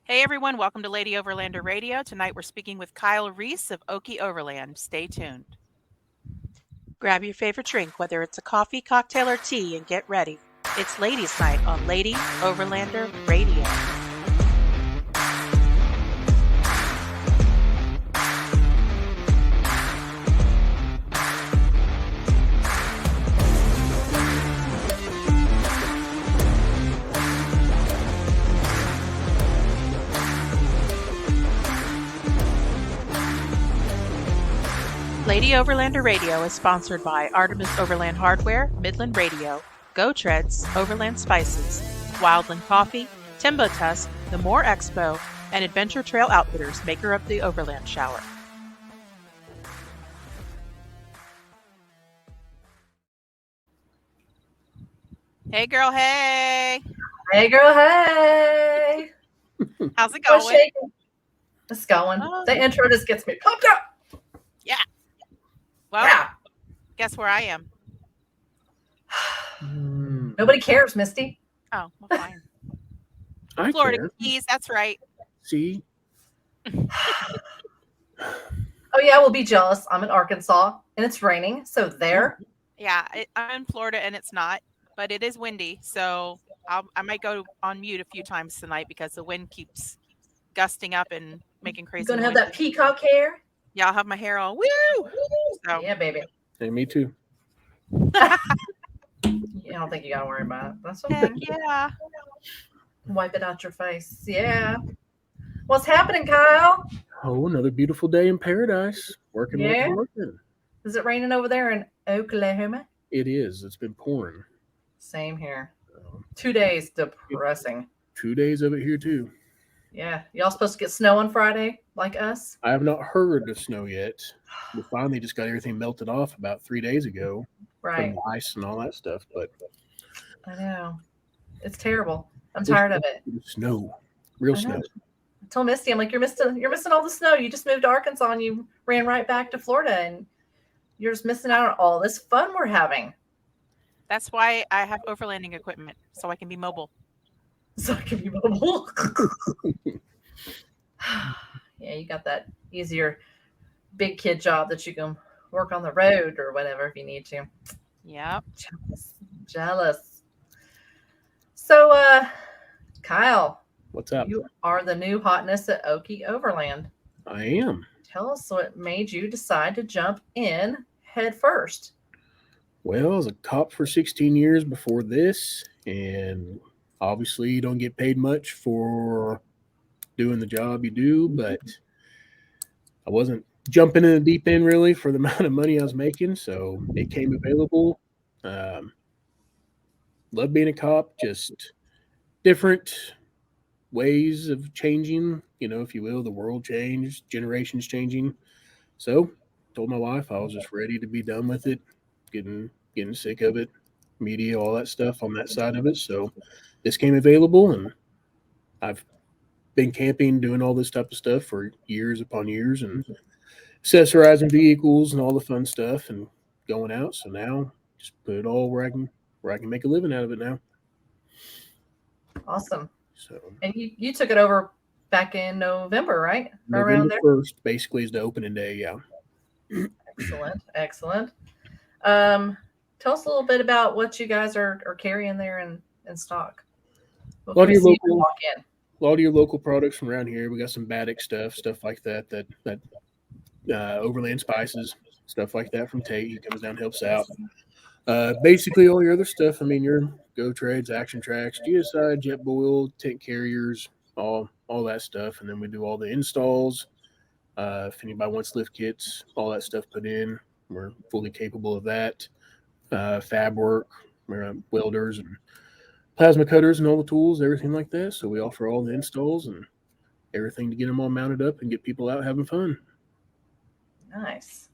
Hey everyone, welcome to Lady Overlander Radio. Tonight we're speaking with Kyle Reese of Okie Overland. Stay tuned. Grab your favorite drink, whether it's a coffee, cocktail, or tea, and get ready. It's Ladies' Night on Lady Overlander Radio. Lady Overlander Radio is sponsored by Artemis Overland Hardware, Midland Radio, Go Treads, Overland Spices, Wildland Coffee, Timbo Tusk, the Moore Expo, and Adventure Trail Outfitters, maker of the Overland Shower. Hey girl, hey! Hey girl, hey! How's it going? It's going. The intro just gets me pumped up. Yeah. Well, guess where I am? Nobody cares, Misty. Oh, well, fine. I Florida care. Keys, that's right. See? Oh yeah, we'll be jealous. I'm in Arkansas and it's raining, so there. Yeah, I'm in Florida and it's not, but it is windy, so I might go on mute a few times tonight because the wind keeps gusting up and making crazy You're gonna have noises. that peacock hair? Yeah, I'll have my hair all woo. So. Yeah, baby. Hey, me too. I don't think you gotta worry about it. That's okay. Heck yeah. Wipe it out your face. Yeah. What's happening, Kyle? Oh, another beautiful day in paradise. Working. Is it raining over there in Oklahoma? It is. It's been pouring. Same here. 2 days. Depressing. 2 days of it here too. Yeah. Y'all supposed to get snow on Friday, like us? I have not heard of snow yet. We finally just got everything melted off about 3 days ago. Right. From the ice and all that stuff. But I know. It's terrible. I'm tired of it. Snow. Real snow. I told Misty, I'm like, you're missing all the snow. You just moved to Arkansas and you ran right back to Florida and you're just missing out on all this fun we're having. That's why I have overlanding equipment, so I can be mobile. So I can be mobile. Yeah, you got that easier big kid job that you can work on the road or whatever if you need to. Yep. Jealous. So, Kyle. What's up? You are the new hotness at Okie Overland. I am. Tell us what made you decide to jump in head first. Well, I was a cop for 16 years before this, and obviously you don't get paid much for doing the job you do, but I wasn't jumping in the deep end really for the amount of money I was making, so it came available. Love being a cop, just different ways of changing, if you will. The world changed, generations changing. So told my wife I was just ready to be done with it, getting sick of it, media, all that stuff on that side of it. So this came available, and I've been camping, doing all this type of stuff for years upon years, and accessorizing vehicles and all the fun stuff and going out. So now just put it all where I can make a living out of it now. Awesome. So, and you took it over back in November, right? November 1st basically is the opening day. Yeah. Excellent. Tell us a little bit about what you guys are carrying there in stock. A lot of your local products from around here. We got some Baddock stuff like that Overland Spices, stuff like that from Tate. He comes down and helps out. Basically all your other stuff. I mean, your Go Trades, Action Tracks, GSI, Jetboil, tent carriers, all that stuff. And then we do all the installs. If anybody wants lift kits, all that stuff put in, we're fully capable of that. Fab work, we're welders and plasma cutters and all the tools, everything like that. So we offer all the installs and everything to get them all mounted up and get people out having fun. Nice.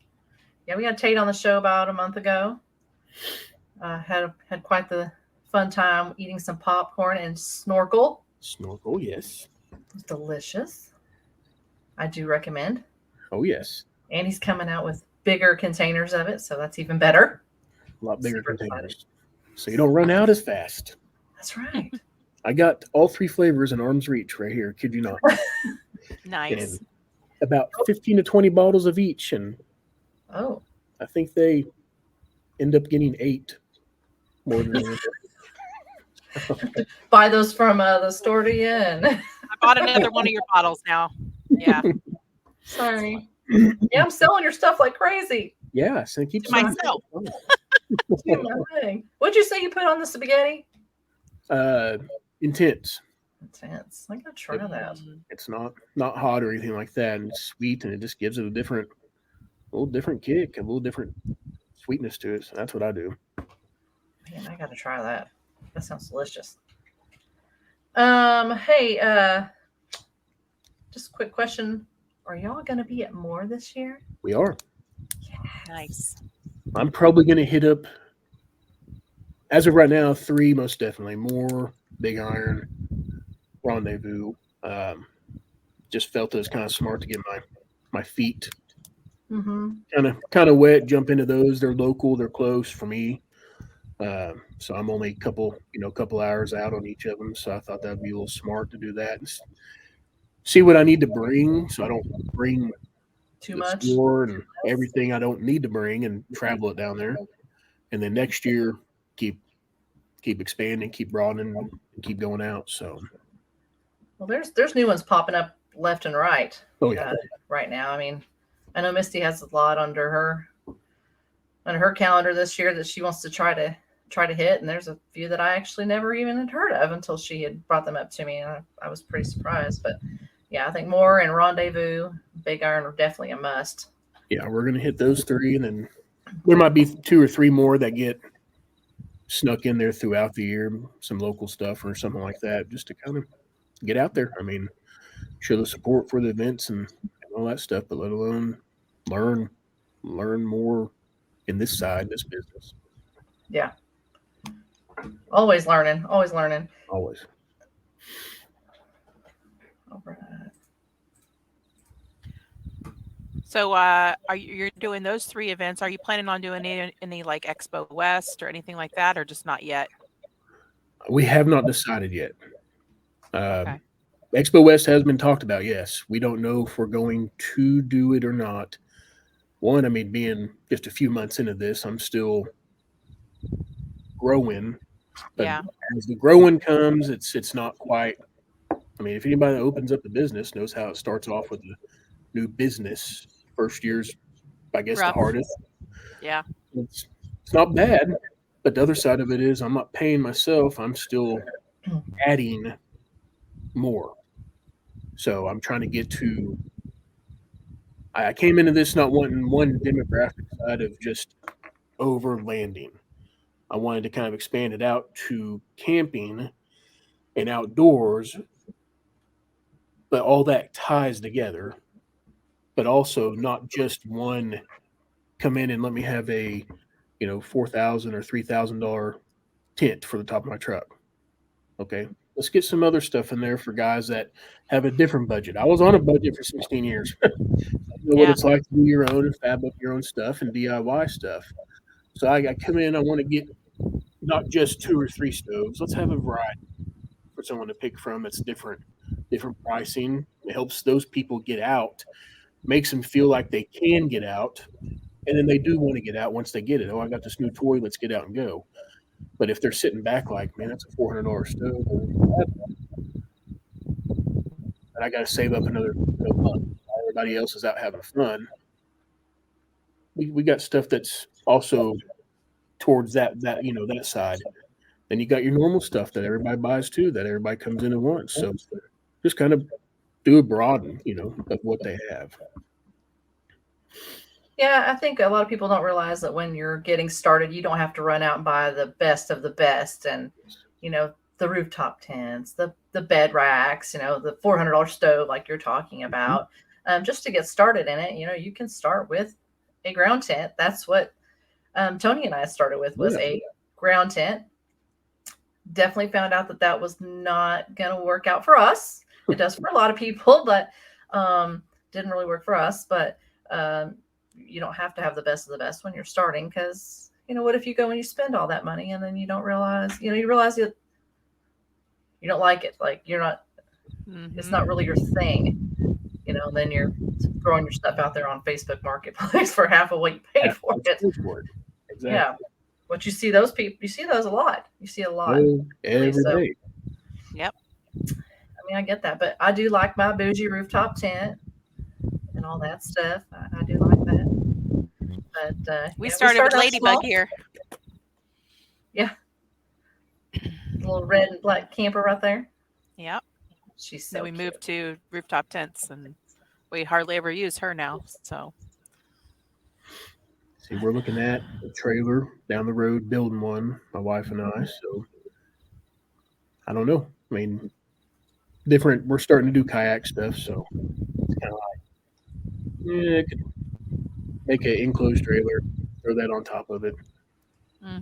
Yeah, we had Tate on the show about a month ago. Had quite the fun time eating some popcorn and snorkel. Snorkel, yes. Delicious. I do recommend. Oh, yes. And he's coming out with bigger containers of it, so that's even better. A lot bigger containers. So you don't run out as fast. That's right. I got all 3 flavors in arm's reach right here. Kid you not. Nice. And about 15 to 20 bottles of each, and Oh, I think they end up getting 8 more than buy those from the store to you. And I bought another one of your bottles now. Yeah. sorry. Yeah, I'm selling your stuff like crazy. Yeah, so keep To myself. Do my thing. What'd you say you put on the spaghetti? Intense. Intense. I gotta try that. It's not hot or anything like that, and it's sweet, and it just gives it a little different kick, a little different sweetness to it. So that's what I do. Man, I gotta try that. That sounds delicious. Hey, just a quick question. Are y'all gonna be at more this year? We are. Nice. I'm probably going to hit up, as of right now, 3 most definitely. More, Big Iron, Rendezvous. Just felt it was kind of smart to get my feet kind of wet, jump into those. They're local, they're close for me. So I'm only a couple hours out on each of them. So I thought that'd be a little smart to do that and see what I need to bring, so I don't bring too the much store and everything I don't need to bring and travel it down there. And then next year, keep expanding, keep broadening, and keep going out. So, well, there's new ones popping up left and right. Oh yeah. Right now. I mean, I know Misti has a lot under her calendar this year that she wants to try to hit, and there's a few that I actually never even had heard of until she had brought them up to me, and I was pretty surprised. But yeah, I think More and Rendezvous, Big Iron are definitely a must. Yeah, we're gonna hit those 3, and then there might be 2 or 3 more that get snuck in there throughout the year, some local stuff or something like that, just to kind of get out there. I mean, show the support for the events and all that stuff, but let alone learn more in this business. Yeah. Always learning. Always. All right. So you're doing those 3 events. Are you planning on doing any like Expo West or anything like that, or just not yet? We have not decided yet. Okay. Expo West has been talked about, yes. We don't know if we're going to do it or not. One, I mean, being just a few months into this, I'm still growing. But Yeah. as the growing comes, it's not quite. I mean, if anybody that opens up the business knows how it starts off with a new business, first year's, I guess, Rough. the hardest. Yeah. It's not bad, but the other side of it is I'm not paying myself. I'm still adding more. So I'm trying to get to. I came into this not wanting one demographic side of just overlanding. I wanted to kind of expand it out to camping and outdoors, but all that ties together. But also not just one come in and let me have a $4,000 or $3,000 tent for the top of my truck. Okay, let's get some other stuff in there for guys that have a different budget. I was on a budget for 16 years. I know what it's like to do your own and fab up your own stuff and DIY stuff. So I come in, I want to get not just 2 or 3 stoves. Let's have a variety for someone to pick from that's different pricing. It helps those people get out, makes them feel like they can get out, and then they do want to get out once they get it. Oh, I got this new toy, let's get out and go. But if they're sitting back like, man, that's a $400 stove, and I got to save up another month. Everybody else is out having fun. We got stuff that's also towards that side. Then you got your normal stuff that everybody buys too, that everybody comes in and wants. So just kind of do a broaden, of what they have. Yeah, I think a lot of people don't realize that when you're getting started, you don't have to run out and buy the best of the best, and the rooftop tents, the bed racks, the $400 stove like you're talking about. Just to get started in it, you can start with a ground tent. That's what Tony and I started with, was a ground tent. Definitely found out that was not going to work out for us. It does for a lot of people, but didn't really work for us. But you don't have to have the best of the best when you're starting, because what if you go and you spend all that money and then you don't realize, you realize that you don't like it. Like you're not, it's not really your thing, you know, then you're throwing your stuff out there on Facebook Marketplace for half of what you paid for it. Exactly. Yeah. But you see those people, you see those a lot. You see a lot. Every day. Yep. I mean, I get that, but I do like my bougie rooftop tent and all that stuff. I do like that. But we started with Ladybug here. Yeah. The little red and black camper right there. Yep. She's so Then we cute. moved to rooftop tents, and we hardly ever use her now. So, see, we're looking at a trailer down the road, building one, my wife and I. So, I don't know. I mean, different. We're starting to do kayak stuff, so it's kind of like, could make an enclosed trailer, throw that on top of it.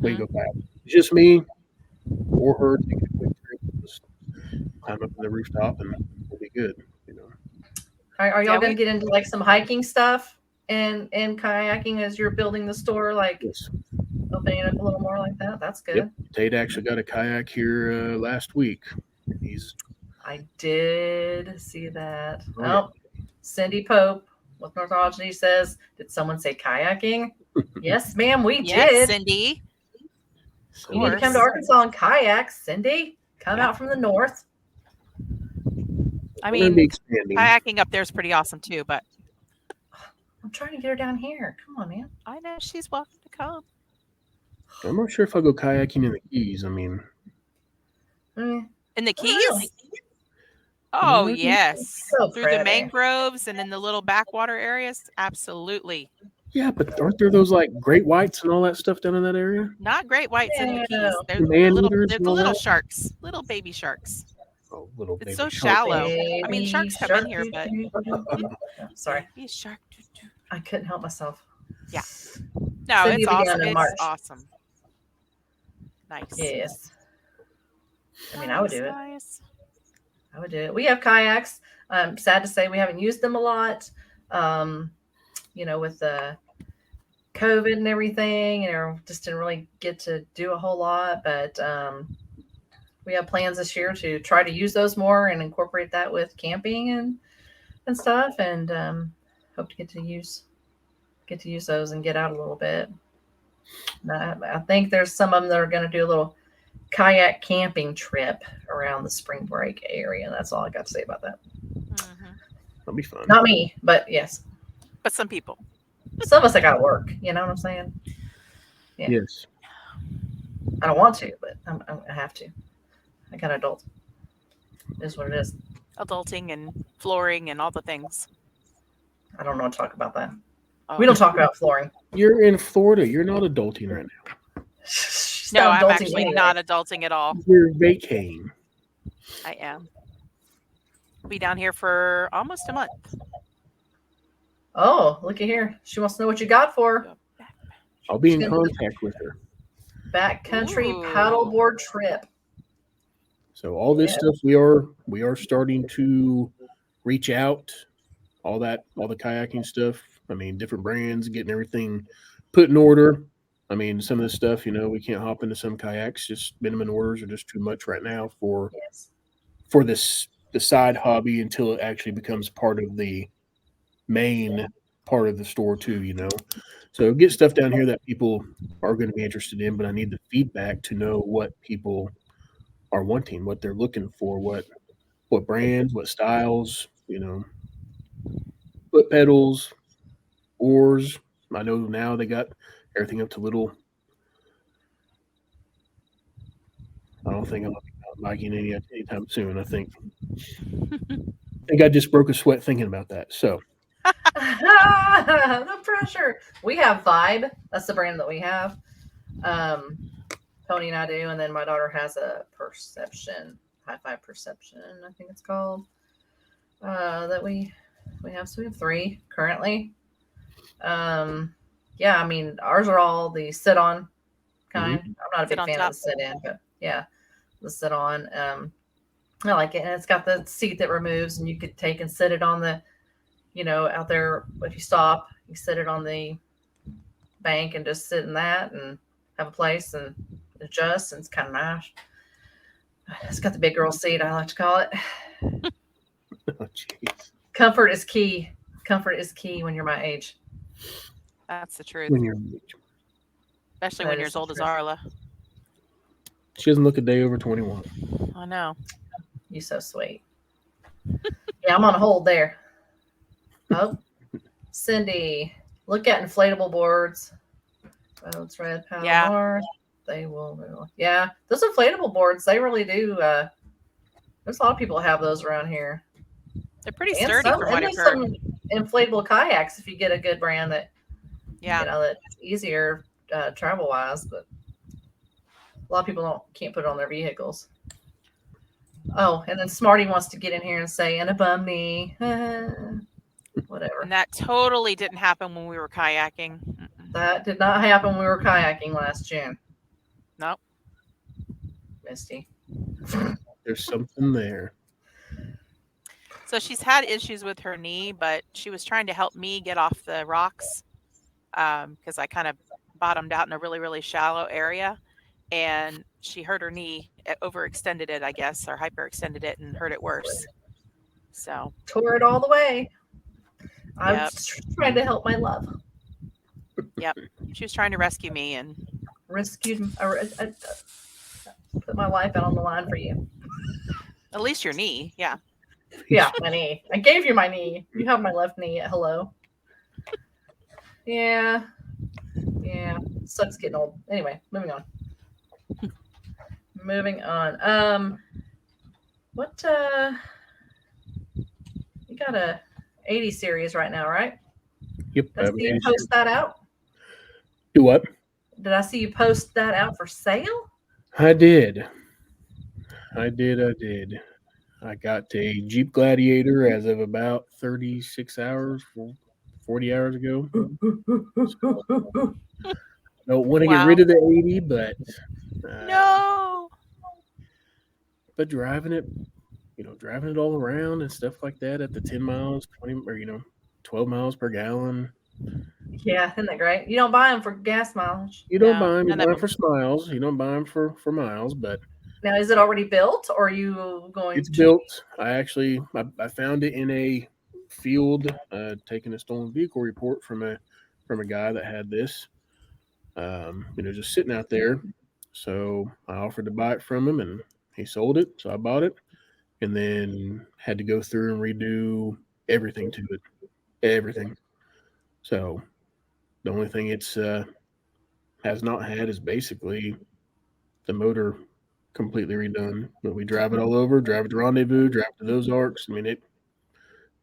We go back. It's just me or her taking a quick trip. Just climb up on the rooftop and we'll be good. You know. Are y'all going to get into like some hiking stuff and kayaking as you're building the store? Like opening it up a little more like that? That's good. Yep. Tate actually got a kayak here last week. I did see that. Cindy Pope with Northology says, did someone say kayaking? Yes, ma'am, we did. Cindy. You need to come to Arkansas and kayak, Cindy. Come out from the north. I mean, kayaking up there is pretty awesome too, but I'm trying to get her down here. Come on, man. I know she's welcome to come. I'm not sure if I'll go kayaking in the Keys. I mean, in the Keys? Oh, yes. So through the mangroves and in the little backwater areas? Absolutely. Yeah, but aren't there those like great whites and all that stuff down in that area? Not great whites in the Keys. They're the little sharks, little baby sharks. Oh, little baby. It's so shallow. I mean, sharks come in here, but sorry. Baby shark. I couldn't help myself. Yeah. No, it's awesome. It's awesome. Nice. Yes. I mean, I would do it. I would do it. We have kayaks. Sad to say we haven't used them a lot. You know, with the COVID and everything, just didn't really get to do a whole lot. But we have plans this year to try to use those more and incorporate that with camping and stuff. And hope to get to use those and get out a little bit. I think there's some of them that are going to do a little kayak camping trip around the spring break area. That's all I got to say about that. That'll be fun. Not me, but yes. But some people. Some of us, I got to work. You know what I'm saying? Yeah. Yes. I don't want to, but I have to. I got adult. It is what it is. Adulting and flooring and all the things. I don't know what to talk about that. We don't talk about flooring. You're in Florida. You're not adulting right now. No, I'm actually not adulting at all. You're vacating. I am. I'll be down here for almost a month. Oh, looky here. She wants to know what you got for her. I'll be in contact with her. Backcountry paddleboard trip. So all this stuff we are starting to reach out. All the kayaking stuff. I mean, different brands, getting everything put in order. I mean, some of this stuff, we can't hop into some kayaks. Just minimum orders are just too much right now for the side hobby until it actually becomes part of the main part of the store too. So get stuff down here that people are going to be interested in, but I need the feedback to know what people are wanting, what they're looking for, what brands, what styles, foot pedals, oars. I know now they got everything up to little. I don't think I'm liking anytime soon. I think I just broke a sweat thinking about that. So the pressure. We have Vibe. That's the brand that we have. Tony and I do, and then my daughter has a Perception, High Five Perception, I think it's called. That we have. So we have 3 currently. Yeah, I mean, ours are all the sit-on kind. I'm not a big fan of the sit-in, but yeah, the sit-on. I like it, and it's got the seat that removes, and you could take and sit it on the, out there. If you stop, you sit it on the bank and just sit in that and have a place and adjust, and it's kind of nice. It's got the big girl seat, I like to call it. Oh, jeez. Comfort is key. Comfort is key when you're my age. That's the truth. When you're, Especially That when you're is as the old as truth. Arla. she doesn't look a day over 21. I know. You so sweet. Yeah, I'm on hold there. Oh, Cindy, look at inflatable boards. Roads, red, paddle Yeah. north. They will. Yeah, those inflatable boards, they really do. There's a lot of people that have those around here. They're pretty And sturdy from what I've there's heard. some inflatable kayaks if you get a good brand that, Yeah. that's easier travel wise. But a lot of people can't put it on their vehicles. Oh, and then Smarty wants to get in here and say, and a bum knee. Whatever. And that totally didn't happen when we were kayaking. That did not happen when we were kayaking last June. Nope. Misti. There's something there. So she's had issues with her knee, but she was trying to help me get off the rocks because I kind of bottomed out in a really, really shallow area. And she hurt her knee, overextended it, I guess, or hyperextended it and hurt it worse. So Tore it all the way. I Yep. was trying to help my love. Yep. She was trying to rescue me and Rescued. I put my life out on the line for you. at least your knee. Yeah. Yeah, my knee. I gave you my knee. You have my left knee. Hello. Yeah. Yeah. Sucks getting old. Anyway, moving on. What you got a 80 series right now, right? Yep. Did I see you post that out? Do what? Did I see you post that out for sale? I did. I got a Jeep Gladiator as of about 36 hours, 40 hours ago. Don't want to get rid of the 80, but no. But driving it all around and stuff like that at the 10 miles, 20 or 12 miles per gallon. Yeah, isn't that great? You don't buy them for gas mileage. You don't buy them. You buy them for miles. You don't buy them for miles. But now, is it already built, or are you going? It's built. I found it in a field, taking a stolen vehicle report from a guy that had this, just sitting out there. So I offered to buy it from him, and he sold it. So I bought it, and then had to go through and redo everything to it, everything. So the only thing it's has not had is basically the motor completely redone. But we drive it all over, drive it to Rendezvous, drive it to those arcs. I mean,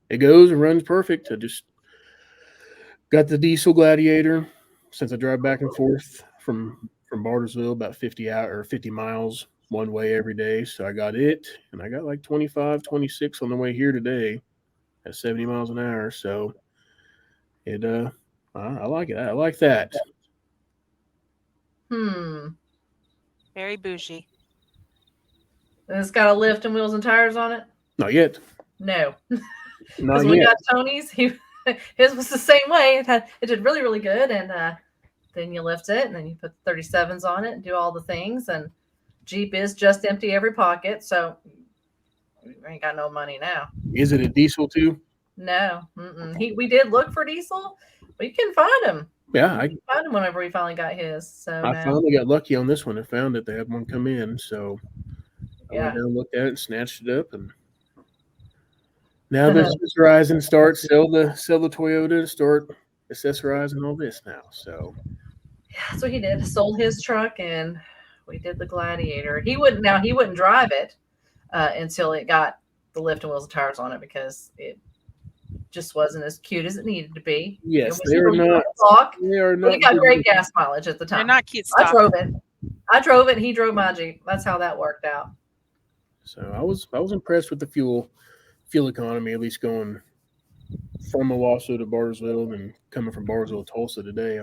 it goes and runs perfect. I just got the diesel Gladiator since I drive back and forth from Bartersville about 50 miles one way every day. So I got it, and I got like 25, 26 on the way here today at 70 miles an hour. So it I like it. I like that. Very bougie. And it's got a lift and wheels and tires on it? Not yet. No. Not yet. We got Tony's. His was the same way. It did really, really good. And then you lift it, and then you put 37s on it and do all the things. And Jeep is just empty every pocket. So we ain't got no money now. Is it a diesel too? No. We did look for diesel, but you can find them. Yeah, I found him whenever we finally got his. So I finally got lucky on this one and found that they had one come in. So I went down, looked at it, snatched it up, and now they're accessorizing. Sell the Toyota and start accessorizing all this now. So yeah, that's what he did. Sold his truck, and we did the Gladiator. He wouldn't drive it until it got the lift and wheels and tires on it, because it just wasn't as cute as it needed to be. Yes, they are not. They are not. But it got great gas mileage at the time. They're not cute stuff. I drove it. He drove my Jeep. That's how that worked out. So I was impressed with the fuel economy, at least going from Owasso to Bartersville and coming from Bartersville to Tulsa today.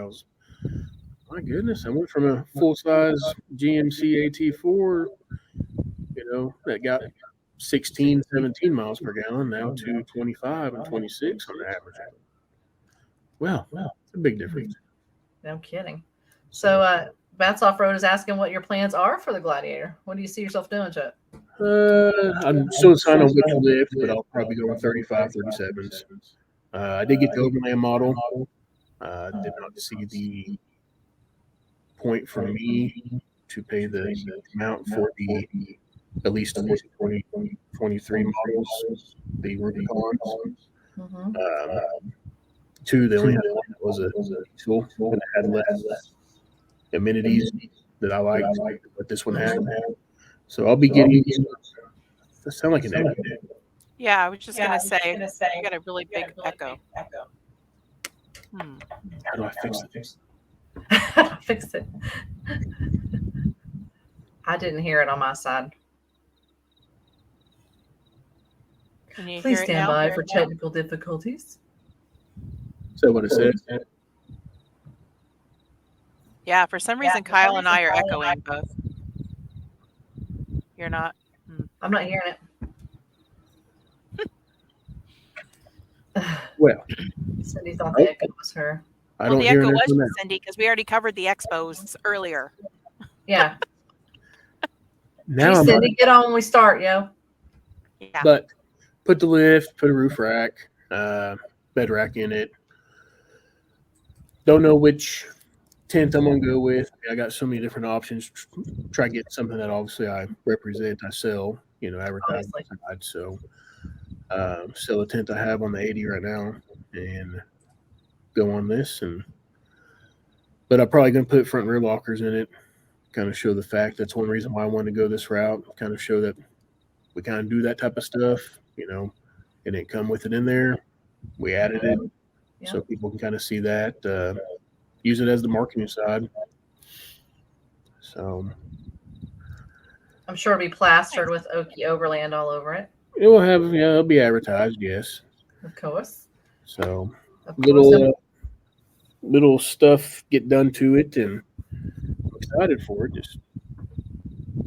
My goodness, I went from a full size GMC AT4, that got 16, 17 miles per gallon, now to 25 and 26 on the average. Well, it's a big difference. No kidding. So Bats Off Road is asking what your plans are for the Gladiator. What do you see yourself doing to it? I'm still deciding on which lift, but I'll probably go with 35, 37s. I did get the Overland model. Did not see the point for me to pay the amount for the at least 2023 models, the Rubicons. Mm-hmm. Two, they only had one that was a diesel, and it had less amenities that I liked, but this one had. So I'll be getting. That sound like an echo. Yeah, I was just gonna say you got a really big echo. How do I fix it? Fix it. I didn't hear it on my side. Can you Please hear it stand now? by for technical difficulties. Is that what it says? Yeah, for some reason Kyle and I are echoing both. You're not? I'm not hearing it. Well, Cindy thought the echo was her. I Well, don't the hear echo an was echo from now. Cindy because we already covered the expos earlier. Yeah. Now Gee, I'm Cindy, get on when we start, yo. Yeah. But put the lift, put a roof rack, bed rack in it. Don't know which tent I'm gonna go with. I got so many different options. Try to get something that obviously I represent, I sell, advertise. So sell a tent I have on the 80 right now and go on this. But I'm probably gonna put front rear lockers in it, kind of show the fact. That's one reason why I wanted to go this route, kind of show that we kind of do that type of stuff, it didn't come with it in there. We added it so people can kind of see that, use it as the marketing side. So I'm sure it'll be plastered with Okie Overland all over it. it will have, it'll be advertised, yes. Of course. So Of course. little stuff get done to it, and I'm excited for it. Just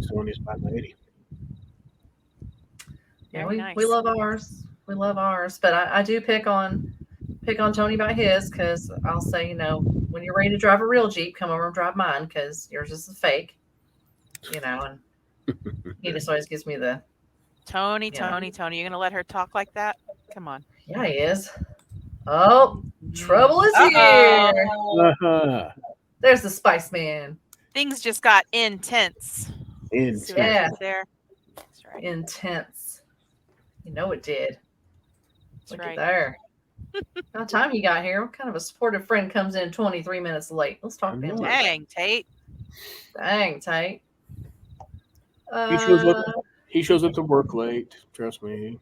someone needs to buy my 80. Yeah, Very we nice. love ours. We love ours, but I do pick on Tony about his because I'll say, when you're ready to drive a real Jeep, come over and drive mine because yours is a fake, and he just always gives me the Tony, you're gonna let her talk like that? Come on. yeah, he is. Oh, trouble is Uh-oh. here. Uh-huh. There's the Spice Man. Things just got intense. Intense. See what I did there? That's right. Intense. You know it did. That's Look right. at there. By the time you got here, what kind of a supportive friend comes in 23 minutes late? Let's talk to him. Dang, Tate. Dang, Tate. He shows up to work late. Trust me.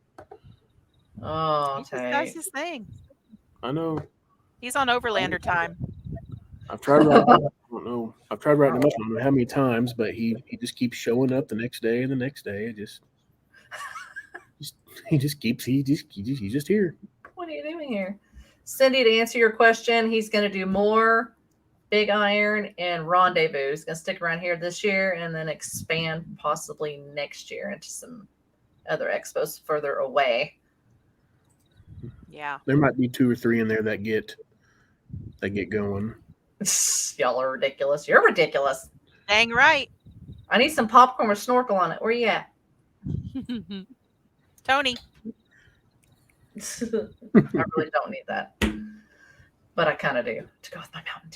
Oh, He just Tate. does his thing. I know. He's on Overlander time. I've tried writing. I don't know. I've tried writing him up. I don't know how many times, but he just keeps showing up the next day and the next day. He's just here. What are you doing here? Cindy, to answer your question, he's going to do more Big Iron and Rendezvous. He's going to stick around here this year and then expand possibly next year into some other expos further away. Yeah. There might be 2 or 3 in there that get going. Y'all are ridiculous. You're ridiculous. Dang right. I need some popcorn with snorkel on it. Where you at? Tony. I really don't need that. But I kind of do to go with my Mountain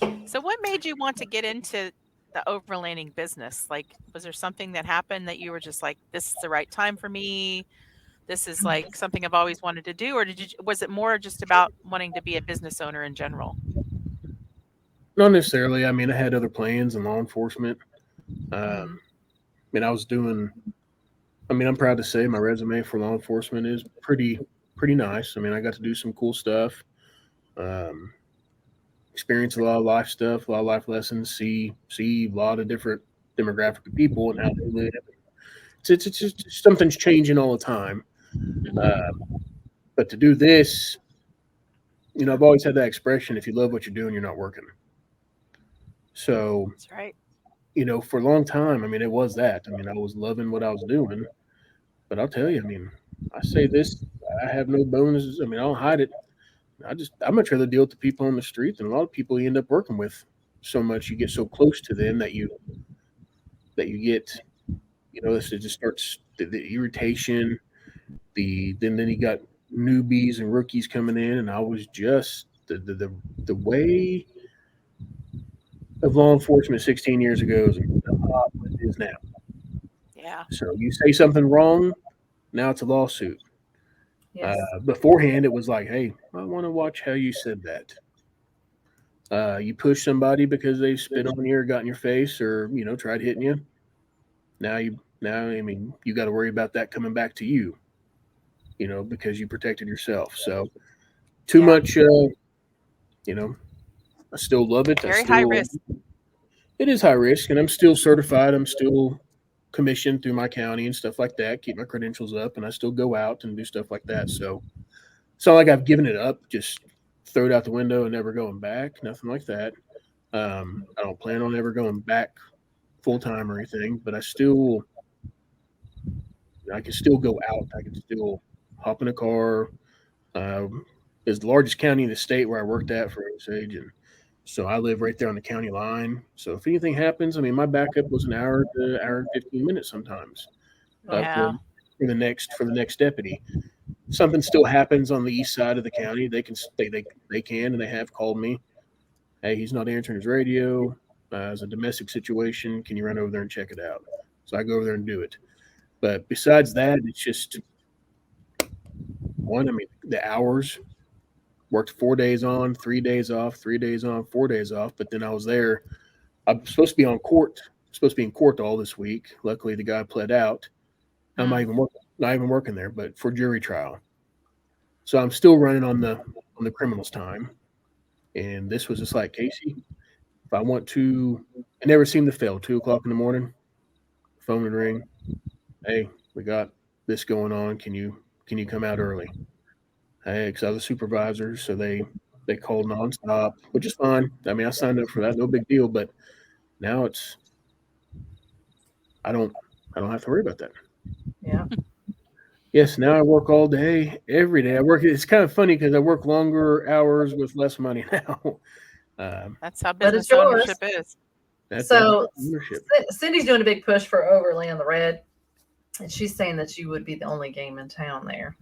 Dew. So what made you want to get into the overlanding business? Like, was there something that happened that you were just like, this is the right time for me? This is like something I've always wanted to do? Or was it more just about wanting to be a business owner in general? Not necessarily. I mean, I had other plans in law enforcement. I'm proud to say my resume for law enforcement is pretty nice. I mean, I got to do some cool stuff, experience a lot of life stuff, a lot of life lessons, see a lot of different demographic of people and how they live. It's just something's changing all the time. But to do this, I've always had that expression: if you love what you're doing, you're not working. So that's right. For a long time, it was that. I was loving what I was doing. But I'll tell you, I say this, I have no bonuses. I don't hide it. I'd much rather deal with the people on the street than a lot of people you end up working with so much. You get so close to them that you get, this just starts the irritation. Then you got newbies and rookies coming in, and I was just the way of law enforcement 16 years ago is not what it is now. Yeah. So you say something wrong, now it's a lawsuit. Yes. Beforehand, it was like, hey, I want to watch how you said that. You push somebody because they spit on you or got in your face or tried hitting you. Now you got to worry about that coming back to you. Because you protected yourself. So too much. I still love it. Very high risk. It is high risk, and I'm still certified. I'm still commissioned through my county and stuff like that. Keep my credentials up, and I still go out and do stuff like that. So it's not like I've given it up. Just throw it out the window and never going back. Nothing like that. I don't plan on ever going back full time or anything. But I can still go out. I can still hop in a car. It's the largest county in the state where I worked at for Osage, and so I live right there on the county line. So if anything happens, my backup was an hour to hour and 15 minutes sometimes. For the next deputy. Something still happens on the east side of the county. They can and they have called me. Hey, he's not answering his radio. It's a domestic situation. Can you run over there and check it out? So I go over there and do it. But besides that, it's just the hours. Worked 4 days on, 3 days off, 3 days on, 4 days off. But then I was there. I'm supposed to be on court. I'm supposed to be in court all this week. Luckily, the guy pled out. I'm not even working there, but for jury trial. So I'm still running on the criminal's time. And this was just like, Casey, if I want to, I never seem to fail. 2:00 in the morning, phone would ring. Hey, we got this going on. Can you come out early? Hey, because I was a supervisor, so they called nonstop, which is fine. I signed up for that, no big deal. But now I don't have to worry about that. Yeah. Yes, now I work all day, every day. It's kind of funny because I work longer hours with less money now. That's how business ownership is. So Cindy's doing a big push for Overland the Red, and she's saying that you would be the only game in town there.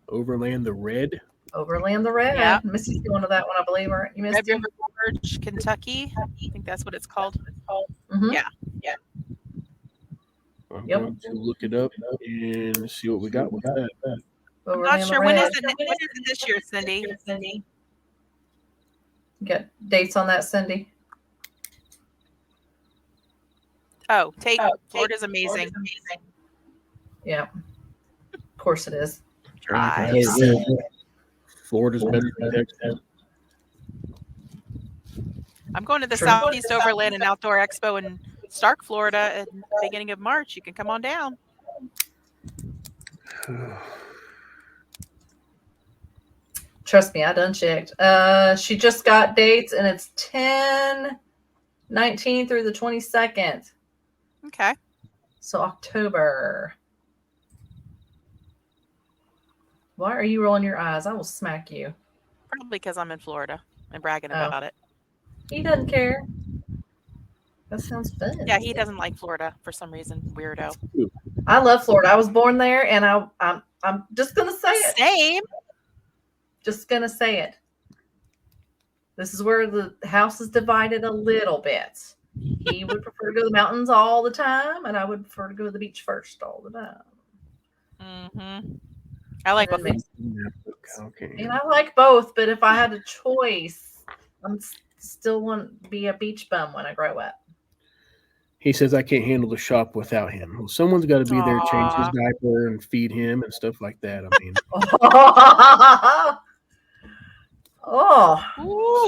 Overland the Red? Overland the Red. Yeah. Misty's going to that one, I believe, aren't you, Misty? River Gorge, Kentucky. I think that's what it's called. Mm-hmm. Yeah. I'm going to look it up and see what we got with that. I'm not sure. When is it this year, Cindy? You got dates on that, Cindy? Oh, Tate. Florida's amazing. Yeah. Of course it is. Florida's better than Texas. I'm going to the Southeast Overland and Outdoor Expo in Stark, Florida at the beginning of March. You can come on down. Trust me, I done checked. She just got dates, and it's 10/19 through the 22nd. Okay. So October. Why are you rolling your eyes? I will smack you. Probably because I'm in Florida and bragging about it. He doesn't care. That sounds fun. Yeah, he doesn't like Florida for some reason. Weirdo. I love Florida. I was born there, and I'm just gonna say it. Same. Just gonna say it. This is where the house is divided a little bit. He would prefer to go to the mountains all the time, and I would prefer to go to the beach first all the time. Mm-hmm. I like both. And I like both, but if I had a choice, I'm still want to be a beach bum when I grow up. He says I can't handle the shop without him. Well, someone's got to be there to change his diaper and feed him and stuff like that.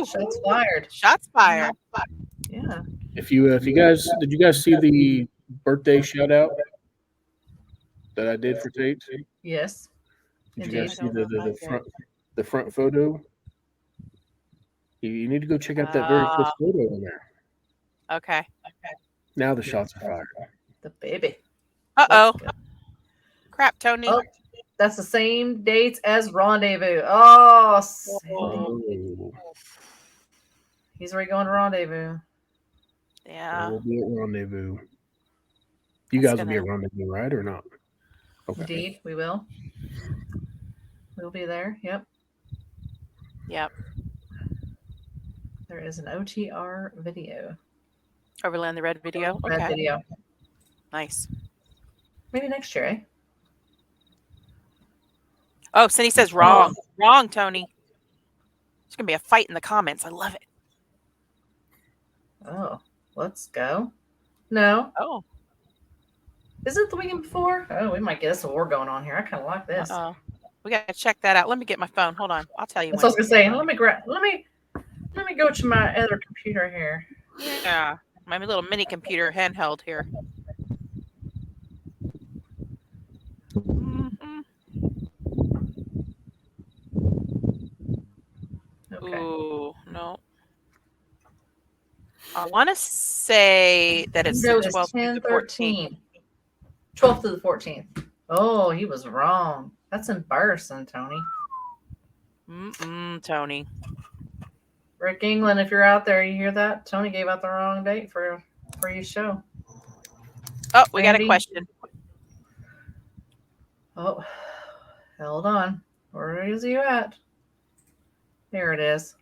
Shots fired. Shots fired. Yeah. If you guys did you guys see the birthday shout out that I did for Tate? Yes. Did you guys see the front photo? You need to go check out that very first photo in there. Okay. Now the shots are fired. The baby. Uh-oh. Crap, Tony. Oh, That's the same dates as Rendezvous. Oh, he's already going to Rendezvous. Yeah. We'll be at Rendezvous. You guys will be at Rendezvous, right, or not? Okay. Indeed, we will. We'll be there. Yep. There is an OTR video. Overland the Red video? Red video. Nice. Maybe next year, eh? Oh, Cindy says wrong. Wrong, Tony. There's going to be a fight in the comments. I love it. Oh, let's go. No. Oh. Is it the weekend before? Oh, we might get us a war going on here. I kind of like this. We got to check that out. Let me get my phone. Hold on. I'll tell you. That's what I was going to say. Let me go to my other computer here. Yeah. My little mini computer handheld here. Okay. Ooh, no. I want to say that it's the 12th to the 14th. 12th to the 14th. Oh, he was wrong. That's embarrassing, Tony. Tony. Rick England, if you're out there, you hear that? Tony gave out the wrong date for your show. Oh, we got a question. Oh, hold on. Where is you at? There it is.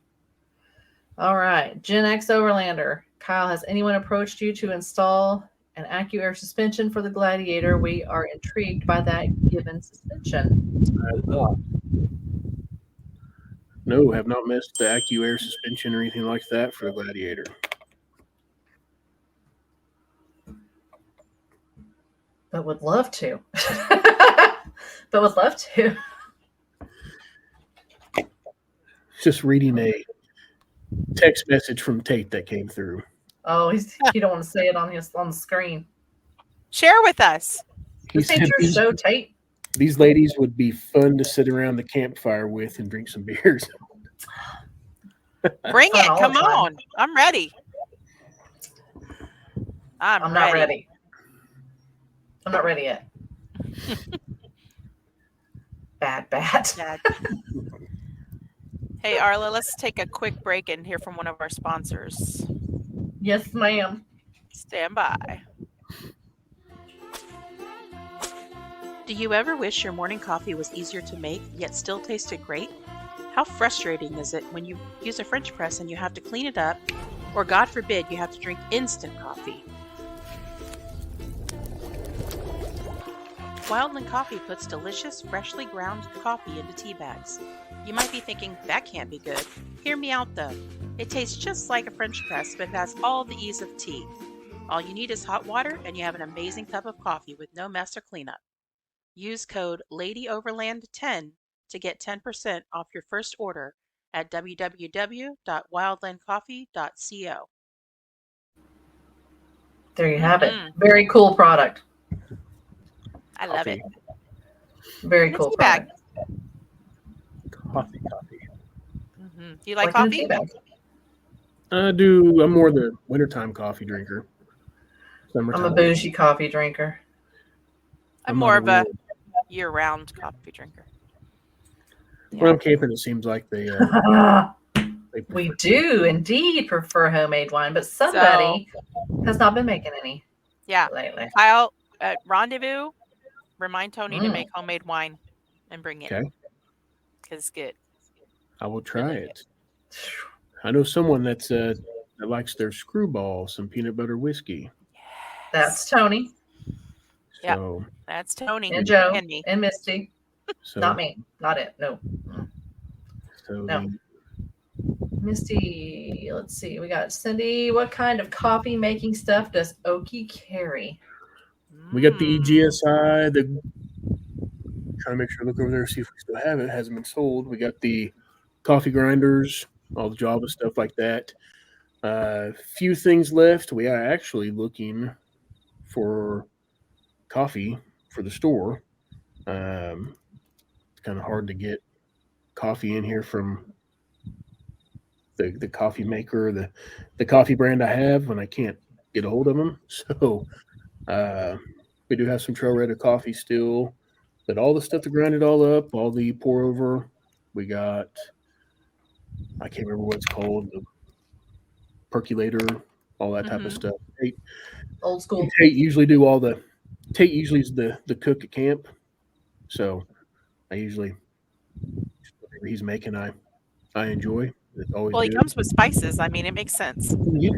All right. Gen X Overlander. Kyle, has anyone approached you to install an AccuAir suspension for the Gladiator? We are intrigued by that given suspension. No, have not missed the AccuAir suspension or anything like that for the Gladiator. But would love to. Just reading a text message from Tate that came through. Oh, you don't want to say it on the screen. Share with us. This ain't your show, Tate. These ladies would be fun to sit around the campfire with and drink some beers. Bring it. Come on. I'm ready. I'm not ready. I'm not ready yet. Bad. Hey, Arla, let's take a quick break and hear from one of our sponsors. Yes, ma'am. Stand by. Do you ever wish your morning coffee was easier to make, yet still tasted great? How frustrating is it when you use a French press and you have to clean it up, or God forbid, you have to drink instant coffee? Wildland Coffee puts delicious, freshly ground coffee into tea bags. You might be thinking, that can't be good. Hear me out though. It tastes just like a French press, but has all the ease of tea. All you need is hot water, and you have an amazing cup of coffee with no mess or cleanup. Use code LadyOverland10 to get 10% off your first order at www.wildlandcoffee.co. There you have it. Very cool product. I love it. Very cool product. Coffee. Do you like coffee? I'm more the wintertime coffee drinker. I'm a bougie coffee drinker. I'm more of a year-round coffee drinker. When I'm camping, it seems like they we do indeed prefer homemade wine, but somebody has not been making any. Yeah. Lately. Kyle, at Rendezvous, remind Tony to make homemade wine and bring it. Okay. Because it's good. I will try it. I know someone that likes their Screwball, some peanut butter whiskey. That's Tony. So, yeah, that's Tony and Joe and me and Misty. So, not me, not it. No. No. Misty, let's see. We got Cindy. What kind of coffee making stuff does Okie carry? We got the EGSI. Trying to make sure, look over there, see if we still have it. It hasn't been sold. We got the coffee grinders, all the Java stuff like that. Few things left. We are actually looking for coffee for the store. It's kind of hard to get coffee in here from the coffee maker, the coffee brand I have, when I can't get a hold of them. So we do have some Trail Red coffee still. But all the stuff to grind it all up, all the pour over, we got. I can't remember what it's called. The percolator, all that type of stuff. Old school. Tate usually do all the. Tate usually is the cook at camp, so I usually whatever he's making, I enjoy. It's always Well, he good. comes with spices. I mean, it makes sense. Yeah.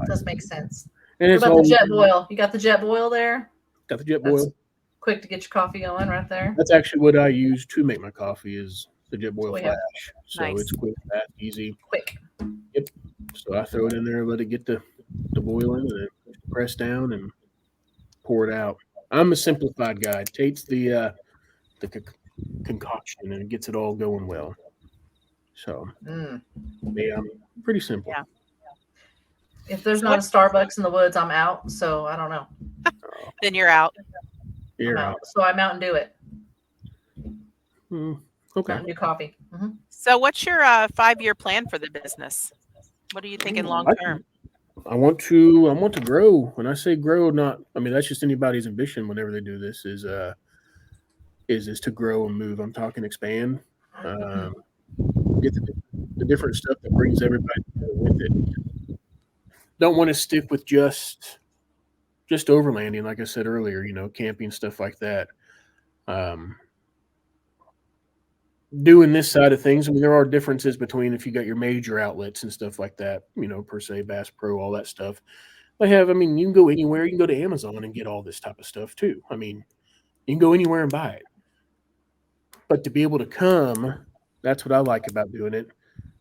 Does make sense. And What it's about all the jet boil? You got the jet boil there? got the jet That's boil. quick to get your coffee going right there. That's actually what I use to make my coffee is the jet boil We flash. have. So Nice. it's quick, fast, easy. Quick. Yep. So I throw it in there, let it get the boiling, and then press down and pour it out. I'm a simplified guy. Tate's the concoction and it gets it all going well. So yeah, I'm pretty simple. Yeah. If there's not a Starbucks in the woods, I'm out. So I don't know. Then you're out. You're I'm out. So I Mountain Dew it. Okay. Mountain Dew coffee. So what's your 5-year plan for the business? What are you thinking long term? I want to grow. When I say grow, that's just anybody's ambition whenever they do this is to grow and move. I'm talking expand. Get the different stuff that brings everybody with it. Don't want to stick with just overlanding, like I said earlier, camping, stuff like that. Doing this side of things, I mean, there are differences between if you got your major outlets and stuff like that, per se, Bass Pro, all that stuff. You can go anywhere. You can go to Amazon and get all this type of stuff too. I mean, you can go anywhere and buy it. But to be able to come, that's what I like about doing it.